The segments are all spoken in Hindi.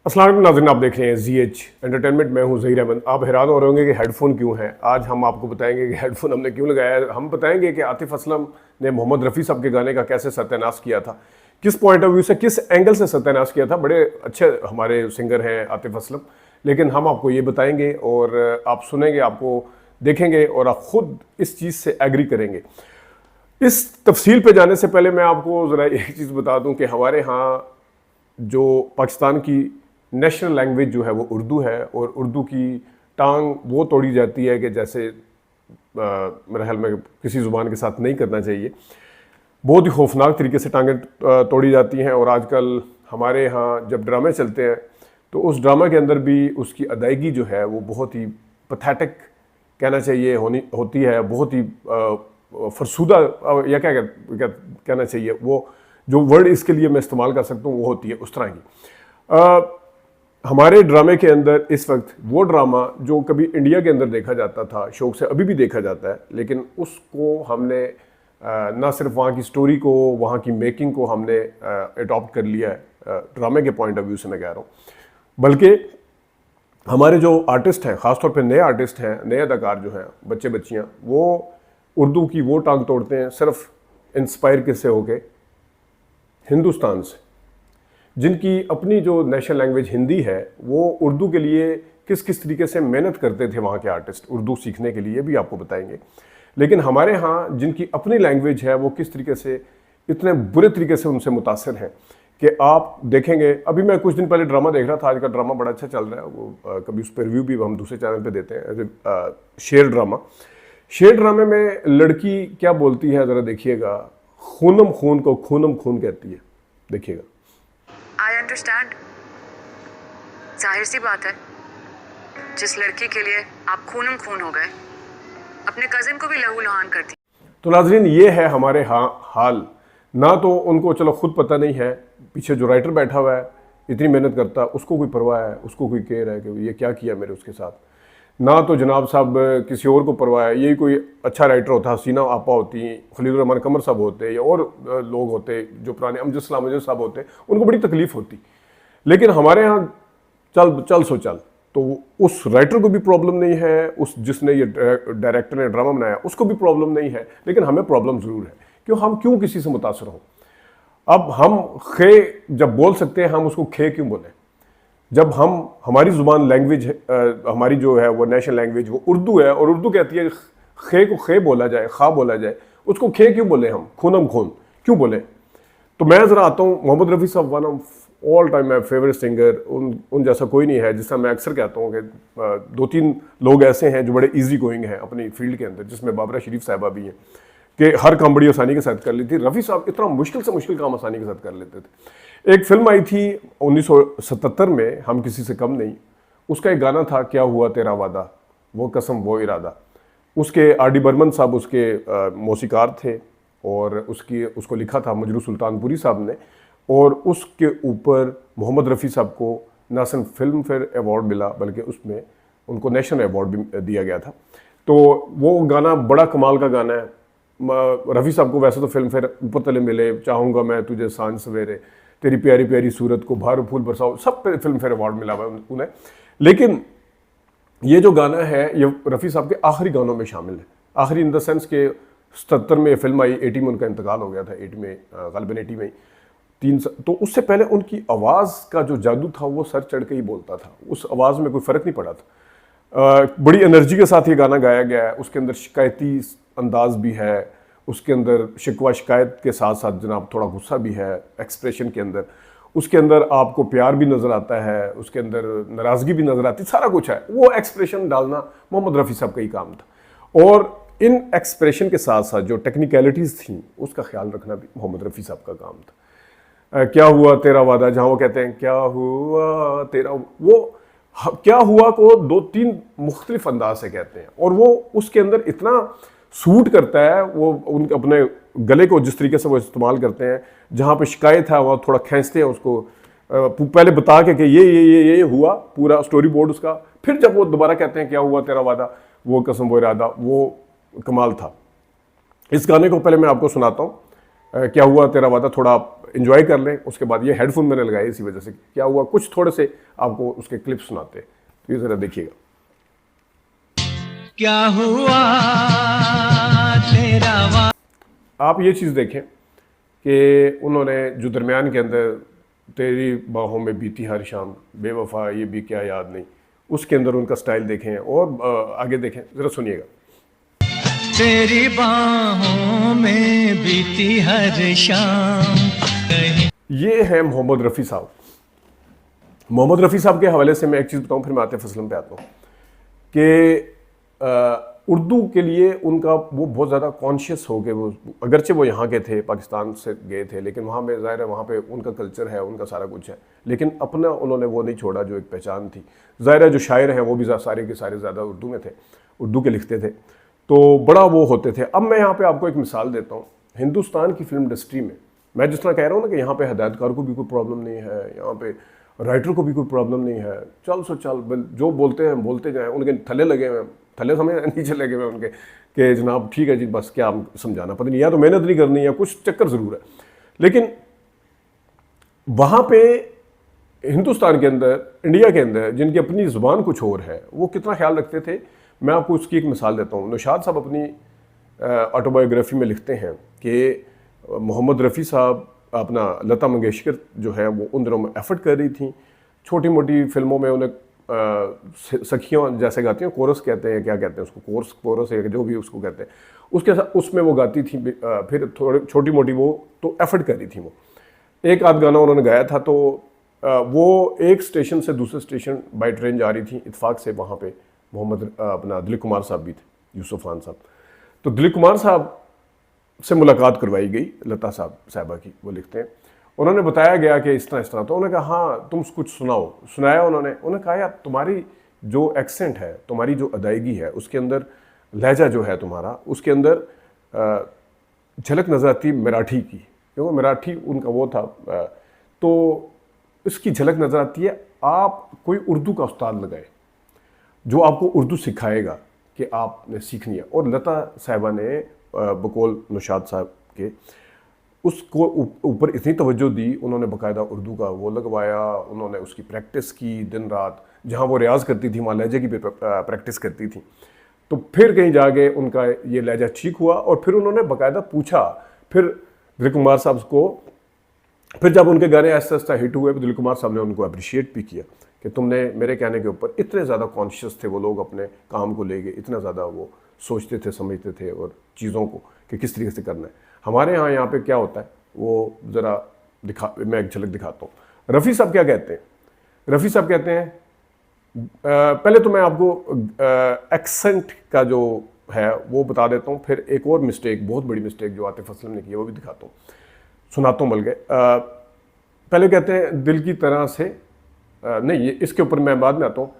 अस्सलाम वालेकुम नाज़रीन, आप देख रहे हैं ZH एंटरटेनमेंट। मैं हूं ज़हीर अहमद। आप हैरान हो रहे होंगे कि हेडफोन क्यों है। आज हम आपको बताएंगे कि हेडफोन हमने क्यों लगाया है। हम बताएंगे कि आतिफ असलम ने मोहम्मद रफ़ी साहब के गाने का कैसे सत्यानाश किया था, किस पॉइंट ऑफ व्यू से, किस एंगल से सत्यानाश किया था। बड़े अच्छे हमारे सिंगर हैं आतिफ असलम, लेकिन हम आपको ये बताएंगे और आप सुनेंगे, आपको देखेंगे और आप खुद इस चीज़ से एग्री करेंगे। इस तफसील पे जाने से पहले मैं आपको ज़रा एक चीज़ बता दूं कि हमारे यहाँ जो पाकिस्तान की नेशनल लैंग्वेज जो है वो उर्दू है, और उर्दू की टांग वो तोड़ी जाती है कि जैसे मेरे ख्याल में किसी ज़ुबान के साथ नहीं करना चाहिए। बहुत ही खौफनाक तरीके से टांगें तोड़ी जाती हैं। और आजकल हमारे यहाँ जब ड्रामे चलते हैं तो उस ड्रामा के अंदर भी उसकी अदायगी जो है वो बहुत ही पैथेटिक कहना चाहिए होती है, बहुत ही फरसूदा या क्या कहना चाहिए, वो जो वर्ड इसके लिए मैं इस्तेमाल कर सकता हूँ वो होती है उस तरह की। हमारे ड्रामे के अंदर इस वक्त वो ड्रामा जो कभी इंडिया के अंदर देखा जाता था, शौक से अभी भी देखा जाता है, लेकिन उसको हमने ना सिर्फ वहाँ की स्टोरी को, वहाँ की मेकिंग को हमने अडॉप्ट कर लिया है ड्रामे के पॉइंट ऑफ व्यू से मैं कह रहा हूँ, बल्कि हमारे जो आर्टिस्ट हैं, ख़ासतौर पे नए आर्टिस्ट हैं, नए अदाकार जो हैं, बच्चे बच्चियाँ, वो उर्दू की वो टांग तोड़ते हैं सिर्फ इंस्पायर किससे होके, हिंदुस्तान से, जिनकी अपनी जो नेशनल लैंग्वेज हिंदी है, वो उर्दू के लिए किस किस तरीके से मेहनत करते थे वहाँ के आर्टिस्ट उर्दू सीखने के लिए, भी आपको बताएंगे। लेकिन हमारे यहाँ जिनकी अपनी लैंग्वेज है वो किस तरीके से इतने बुरे तरीके से उनसे मुतासर हैं कि आप देखेंगे। अभी मैं कुछ दिन पहले ड्रामा देख रहा था, आज का ड्रामा बड़ा अच्छा चल रहा है, वो कभी उस पर रिव्यू भी हम दूसरे चैनल पे देते हैं, शेर ड्रामा। शेर ड्रामे में लड़की क्या बोलती है ज़रा देखिएगा, खूनम खून को खूनम खून कहती है, देखिएगा। आई अंडरस्टैंड, जाहिर सी बात है, जिस लड़की के लिए आप खूनम खून हो गए, अपने कजिन को भी लहू लुहान कर दी। तो नाजरीन, ये है हमारे हाल। ना तो उनको चलो खुद पता नहीं है, पीछे जो राइटर बैठा हुआ है इतनी मेहनत करता, उसको कोई परवाह है, उसको कोई केयर है कि ये क्या किया मेरे उसके साथ। ना तो जनाब साहब किसी और को परवाह है, यही कोई अच्छा राइटर होता, हसीना आपा होती, खलील रहमान कमर साहब होते, या और लोग होते जो पुराने अमजद सलाम साहब होते, उनको बड़ी तकलीफ होती। लेकिन हमारे यहाँ चल सो चल, तो उस राइटर को भी प्रॉब्लम नहीं है, उस जिसने ये डायरेक्टर ने ड्रामा बनाया उसको भी प्रॉब्लम नहीं है, लेकिन हमें प्रॉब्लम ज़रूर है कि हम क्यों किसी से मुतासर हों। अब हम खे जब बोल सकते हैं, हम उसको खे क्यों बोलें जब हमारी ज़ुबान लैंग्वेज हमारी जो है वो नेशनल लैंग्वेज वो उर्दू है, और उर्दू कहती है खे को खे बोला जाए, खा बोला जाए, उसको खे क्यों बोले, हम खूनम खून क्यों बोले। तो मैं ज़रा आता हूँ, मोहम्मद रफ़ी साहब one of all time my favourite singer, उन जैसा कोई नहीं है। जिसका मैं अक्सर कहता हूँ कि दो तीन लोग ऐसे हैं जो बड़े ईजी गोइंग हैं अपनी फील्ड के अंदर, जिसमें बाबरा शरीफ साहबा भी हैं कि हर काम बड़ी आसानी के साथ कर लेती। रफ़ी साहब इतना मुश्किल से मुश्किल काम आसानी के साथ कर लेते थे। एक फिल्म आई थी 1977 में, हम किसी से कम नहीं, उसका एक गाना था, क्या हुआ तेरा वादा, वो कसम वो इरादा। उसके R.D. बर्मन साहब उसके मौसीकार थे, और उसको लिखा था मजरू सुल्तानपुरी साहब ने, और उसके ऊपर मोहम्मद रफ़ी साहब को ना सिर्फ फिल्म फेयर अवार्ड मिला, बल्कि उसमें उनको नेशनल अवार्ड भी दिया गया था। तो वो गाना बड़ा कमाल का गाना है। रफ़ी साहब को वैसे तो फिल्म फेयर ऊपर तले मिले, चाहूँगा मैं तुझे सांझ सवेरे, तेरी प्यारी प्यारी सूरत को भार फूल बरसाओ, सब पे फिल्म फेयर अवार्ड मिला हुआ उन्हें। लेकिन ये जो गाना है ये रफ़ी साहब के आखिरी गानों में शामिल है। आखिरी इन द सेंस के 77 में फिल्म आई, 80 में उनका इंतकाल हो गया था, 80 में ग़ालिबन 80 में 3। तो उससे पहले उनकी आवाज़ का जो जादू था वो सर चढ़ के ही बोलता था, उस आवाज़ में कोई फ़र्क नहीं पड़ा था। बड़ी एनर्जी के साथ ये गाना गाया गया है। उसके अंदर शिकायती अंदाज भी है, उसके अंदर शिकवा शिकायत के साथ साथ जनाब थोड़ा गुस्सा भी है एक्सप्रेशन के अंदर, उसके अंदर आपको प्यार भी नज़र आता है, उसके अंदर नाराज़गी भी नज़र आती, सारा कुछ है। वो एक्सप्रेशन डालना मोहम्मद रफ़ी साहब का ही काम था, और इन एक्सप्रेशन के साथ साथ जो टेक्निकलिटीज़ थी उसका ख्याल रखना भी मोहम्मद रफ़ी साहब का काम था। क्या हुआ तेरा वादा, जहाँ वो कहते हैं क्या हुआ तेरा, वो क्या हुआ को 2-3 मुख्तलिफ अंदाज से कहते हैं, और वो उसके अंदर इतना सूट करता है, वो उनके अपने गले को जिस तरीके से वो इस्तेमाल करते हैं, जहाँ पे शिकायत है वहाँ थोड़ा खींचते हैं उसको, पहले बता के कि ये हुआ, पूरा स्टोरी बोर्ड उसका, फिर जब वो दोबारा कहते हैं क्या हुआ तेरा वादा, वो कसम वो इरादा, वो कमाल था। इस गाने को पहले मैं आपको सुनाता हूँ, क्या हुआ तेरा वादा, थोड़ा एंजॉय कर लें। उसके बाद ये हेडफोन मैंने लगाए इसी वजह से, क्या हुआ कुछ थोड़े से आपको उसके क्लिप सुनाते हैं, तो ये ज़रा देखिएगा। क्या हुआ तेरा आप ये चीज़ देखें कि उन्होंने जो दरमियान के अंदर तेरी बाहों में बीती हर शाम बेवफा ये भी क्या याद नहीं, उसके अंदर उनका स्टाइल देखें और आगे देखें, ज़रा सुनिएगा। तेरी बाहों में बीती हर शाम। ये है मोहम्मद रफ़ी साहब। मोहम्मद रफ़ी साहब के हवाले से मैं एक चीज़ बताऊं, फिर मैं आतिफ असलम पे आता हूँ कि उर्दू के लिए उनका वो बहुत ज़्यादा कॉन्शियस हो गए। वो अगरचे वो यहाँ के थे, पाकिस्तान से गए थे, लेकिन वहाँ में ज़ाहिर है वहाँ पे उनका कल्चर है, उनका सारा कुछ है, लेकिन अपना उन्होंने वो नहीं छोड़ा जो एक पहचान थी। ज़ाहिर है जो शायर हैं वो भी सारे के सारे ज़्यादा उर्दू में थे, उर्दू के लिखते थे, तो बड़ा वो होते थे। अब मैं यहाँ पर आपको एक मिसाल देता हूँ। हिंदुस्तान की फिल्म इंडस्ट्री में मैं जिस तरह कह रहा हूँ ना कि यहाँ पे हिदायतकार को भी कोई प्रॉब्लम नहीं है, यहाँ पे राइटर को भी कोई प्रॉब्लम नहीं है, चल सो चल जो बोलते हैं बोलते जाएं, उनके थले लगे हुए हैं, थले समझ नीचे लगे हुए हैं उनके कि जनाब ठीक है जी बस क्या समझाना, पता नहीं या तो मेहनत नहीं करनी है, कुछ चक्कर ज़रूर है। लेकिन वहाँ पे हिंदुस्तान के अंदर, इंडिया के अंदर जिनकी अपनी ज़ुबान कुछ और है, वो कितना ख्याल रखते थे। मैं आपको उसकी एक मिसाल देता हूँ। नौशाद साहब अपनी ऑटोबायोग्राफी में लिखते हैं कि मोहम्मद रफ़ी साहब अपना लता मंगेशकर जो है वो उन दिनों में एफर्ट कर रही थी। छोटी मोटी फिल्मों में उन्हें सखियों जैसे गाती हैं, कोरस कहते हैं, क्या कहते हैं उसको, कोरस है जो भी उसको कहते हैं, उसके साथ उसमें वो गाती थी। फिर थोड़ी छोटी मोटी वो तो एफर्ट कर रही थी। वो एक आध गाना उन्होंने गाया था, तो वो एक स्टेशन से दूसरे स्टेशन बाई ट्रेन जा रही थी, इत्फाक से वहाँ पे मोहम्मद अपना दिलीप कुमार साहब भी थे, यूसुफ खान साहब। तो दिलीप कुमार साहब से मुलाकात करवाई गई लता साहबा की। वो लिखते हैं, उन्होंने बताया गया कि इस तरह, तो उन्होंने कहा हाँ तुम कुछ सुनाया। उन्होंने कहा यार तुम्हारी जो एक्सेंट है, तुम्हारी जो अदायगी है, उसके अंदर लहजा जो है तुम्हारा, उसके अंदर झलक नजर आती मराठी की, क्योंकि मराठी उनका वो था, तो इसकी झलक नजर आती है। आप कोई उर्दू का उस्ताद लगाए जो आपको उर्दू सिखाएगा कि आपने सीखनी है। और लता साहिबा ने बकौल नौशाद साहब के उसको ऊपर इतनी तवज्जो दी, उन्होंने बाकायदा उर्दू का वो लगवाया, उन्होंने उसकी प्रैक्टिस की दिन रात। जहाँ वो रियाज़ करती थी वहाँ लहजे की प्रैक्टिस करती थी। तो फिर कहीं जाके उनका ये लहजा ठीक हुआ, और फिर उन्होंने बाकायदा पूछा फिर दिलीप कुमार साहब को। फिर जब उनके गाने आहिस्ता आहिस्ता हिट हुए, दिलीप कुमार साहब ने उनको अप्रिशिएट भी किया कि तुमने मेरे कहने के ऊपर, इतने ज़्यादा कॉन्शियस थे वो लोग अपने काम को लेके, इतना ज़्यादा वो सोचते थे, समझते थे और चीज़ों को कि किस तरीके से करना है। हमारे यहाँ पे क्या होता है वो ज़रा मैं एक झलक दिखाता हूँ। रफ़ी साहब क्या कहते हैं? रफ़ी साहब कहते हैं, पहले तो मैं आपको एक्सेंट का जो है वो बता देता हूँ, फिर एक और मिस्टेक, बहुत बड़ी मिस्टेक जो आतिफ असलम ने की है वो भी दिखाता हूँ, सुनाता हूँ बल्कि। पहले कहते हैं दिल की तरह से, नहीं ये इसके ऊपर मैं बाद में आता हूँ।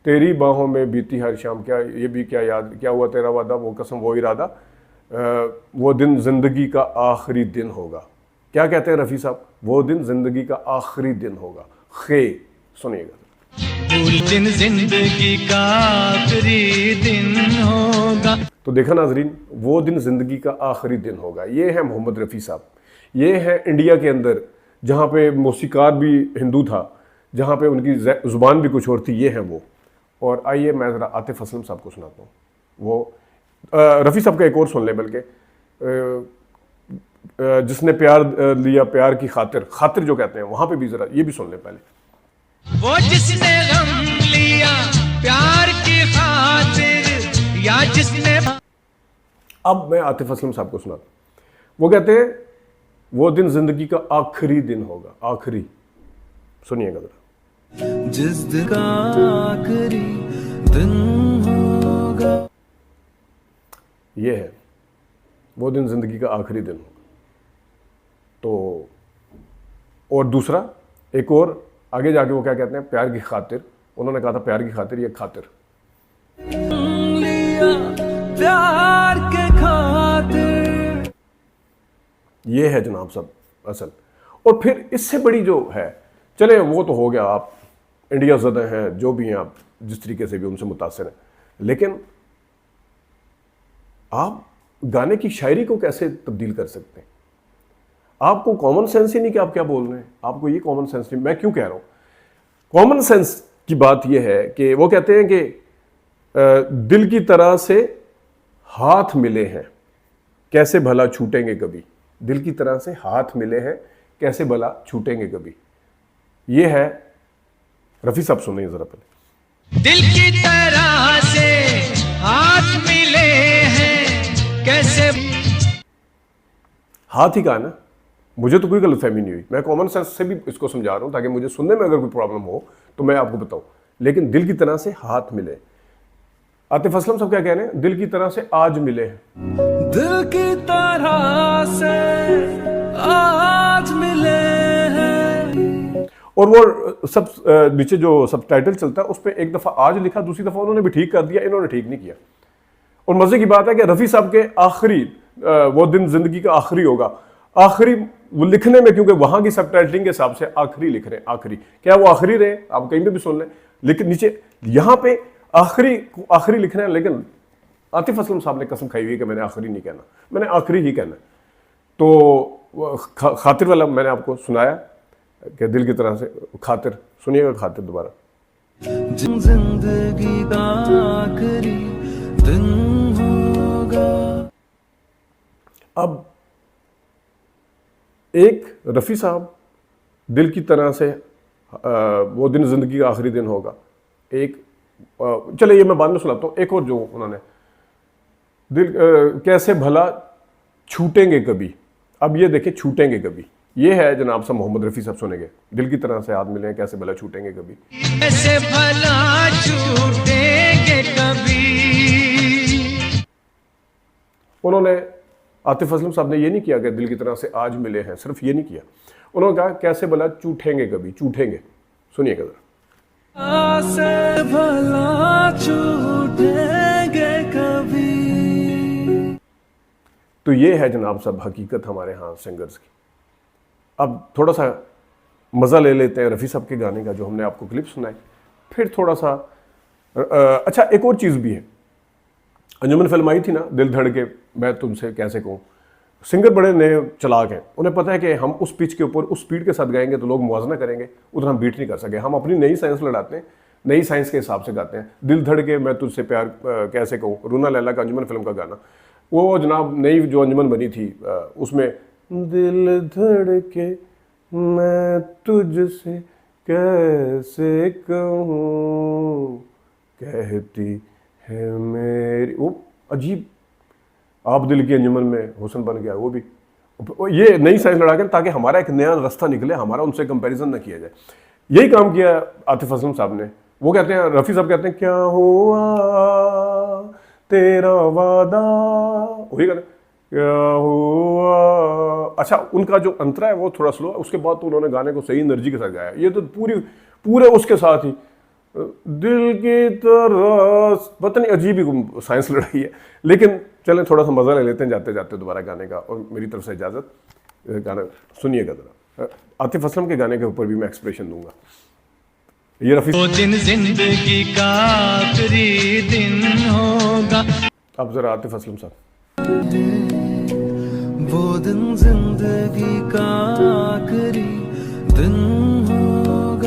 तेरी बाहों में बीती हर शाम, क्या ये भी क्या याद, क्या हुआ तेरा वादा, वो कसम वो इरादा, वो दिन ज़िंदगी का आखिरी दिन होगा। क्या कहते हैं रफ़ी साहब? वो दिन ज़िंदगी का आखिरी दिन होगा। खे सुनिएगा। वो दिन जिंदगी का आखिरी दिन होगा। तो देखा नाजरीन, वो दिन ज़िंदगी का आखिरी दिन होगा। ये है मोहम्मद रफ़ी साहब। ये है इंडिया के अंदर जहाँ पे मौसीकार भी हिंदू था, जहाँ पे उनकी ज़ुबान भी कुछ और थी, ये है वो। और आइए मैं ज़रा आतिफ असलम साहब को सुनाता हूँ। वो रफ़ी साहब का एक और सुन लें, बल्कि जिसने प्यार लिया प्यार की खातिर, खातिर जो कहते हैं, वहाँ पे भी ज़रा ये भी सुन लें पहले। वो जिसने गम लिया प्यार की खातिर, या जिसने। अब मैं आतिफ असलम साहब को सुनाता हूँ। वो कहते हैं वो दिन ज़िंदगी का आखिरी दिन होगा। आखिरी सुनिएगा ज़रा। जिस दिन का आखिरी दिन होगा, ये है वो दिन ज़िंदगी का आखिरी दिन होगा। तो और दूसरा एक और आगे जाके वो क्या कहते हैं, प्यार की खातिर। उन्होंने कहा था प्यार की खातिर, ये खातिर लिया प्यार के खातिर। ये है जनाब सब असल। और फिर इससे बड़ी जो है, चले वो तो हो गया, आप इंडिया ज़दा हैं, जो भी हैं आप, जिस तरीके से भी उनसे मुतासिर हैं, लेकिन आप गाने की शायरी को कैसे तब्दील कर सकते हैं? आपको कॉमन सेंस ही नहीं कि आप क्या बोल रहे हैं, आपको ये कॉमन सेंस नहीं। मैं क्यों कह रहा हूं कॉमन सेंस की बात यह है कि वो कहते हैं कि दिल की तरह से हाथ मिले हैं कैसे भला छूटेंगे कभी, दिल की तरह से हाथ मिले हैं कैसे भला छूटेंगे कभी। ये है रफी साहब, सुनिए जरा पहले। दिल की तरह से हाथ मिले हैं कैसे। हाथ ही कहा ना, मुझे तो कोई गलतफहमी नहीं हुई, मैं कॉमन सेंस से भी इसको समझा रहा हूं ताकि मुझे सुनने में अगर कोई प्रॉब्लम हो तो मैं आपको बताऊं। लेकिन दिल की तरह से हाथ मिले, आतिफ असलम साहब क्या कह रहे हैं, दिल की तरह से आज मिले हैं। दिल की तरह से आज मिले हैं। और वो सब नीचे जो सबटाइटल चलता है उस पर एक दफा आज लिखा, दूसरी दफा उन्होंने भी ठीक कर दिया, इन्होंने ठीक नहीं किया। और मजे की बात है कि रफी साहब के आखिरी वो दिन जिंदगी का आखिरी होगा, आखिरी वो लिखने में, क्योंकि वहां की सबटाइटलिंग के हिसाब से आखिरी लिख रहे हैं। आखिरी क्या वो आखिरी रहे, आप कहीं पे भी सुन लें, लेकिन नीचे यहां पे आखिरी लिख रहे हैं। लेकिन आतिफ असलम साहब ने कसम खाई हुई है कि मैंने आखिरी नहीं कहना, मैंने आखिरी ही कहना। तो खातिर वाला मैंने आपको सुनाया कि दिल की तरह से खातिर, सुनिएगा खातिर दोबारा। जिंदगी का आखिरी दिन होगा। अब एक रफ़ी साहब दिल की तरह से वो दिन ज़िंदगी का आखिरी दिन होगा, एक चले ये मैं बाद में सुनाता हूँ। एक और जो उन्होंने दिल कैसे भला छूटेंगे कभी, अब ये देखें छूटेंगे कभी, ये है जनाब साहब मोहम्मद रफ़ी साहब सुनेंगे। दिल की तरह से हाथ मिले हैं कैसे भला छूटेंगे कभी, कैसे भला छूटेंगे कभी। उन्होंने आतिफ असलम साहब ने ये नहीं किया कि दिल की तरह से आज मिले हैं, सिर्फ ये नहीं किया, उन्होंने कहा कैसे भला चूठेंगे कभी, चूठेंगे। सुनिएगा जरा। कैसे भला छूटेंगे कभी। तो ये है जनाब साहब हकीकत हमारे यहाँ सिंगर्स की। अब थोड़ा सा मज़ा ले लेते हैं रफ़ी साहब के गाने का जो हमने आपको क्लिप सुनाए, फिर थोड़ा सा अच्छा एक और चीज़ भी है। अंजुमन फिल्म आई थी ना, दिल धड़के मैं तुमसे कैसे कहूँ, सिंगर बड़े नए चलाक हैं, उन्हें पता है कि हम उस पिच के ऊपर उस स्पीड के साथ गाएंगे तो लोग मुआवजा करेंगे, उधर हम बीट नहीं कर सके। हम अपनी नई साइंस लड़ाते हैं, नई साइंस के हिसाब से गाते हैं। दिल धड़के मैं तुझसे प्यार कैसे कहूँ, रूना लैला का अंजुमन फिल्म का गाना, वो जनाब नई जो अंजुमन बनी थी उसमें दिल धड़के मैं तुझसे कैसे कहूँ कहती है मेरी, वो अजीब आप दिल की अंजुमन में हुस्न बन गया, वो भी ये नई साइंस लड़ा के ताकि हमारा एक नया रास्ता निकले, हमारा उनसे कंपैरिजन ना किया जाए। यही काम किया आतिफ असलम साहब ने। वो कहते हैं, रफ़ी साहब कहते हैं क्या हुआ तेरा वादा, वही कहते हैं क्या हुआ। अच्छा उनका जो अंतरा है वो थोड़ा स्लो है, उसके बाद तो उन्होंने गाने को सही एनर्जी के साथ गाया। ये तो पूरे उसके साथ ही दिल की तरह, पता नहीं अजीब ही साइंस लड़ाई है। लेकिन चलें थोड़ा सा मज़ा ले लेते हैं जाते जाते दोबारा गाने का, और मेरी तरफ से इजाज़त, गाना सुनिएगा ज़रा। आतिफ असलम के गाने के ऊपर भी मैं एक्सप्रेशन दूंगा। ये रफ़ी वो दिन जिंदगी का आखिरी दिन होगा। अब ज़रा आतिफ असलम साहब। वो दिन जिंदगी का आखिरी दिन होगा।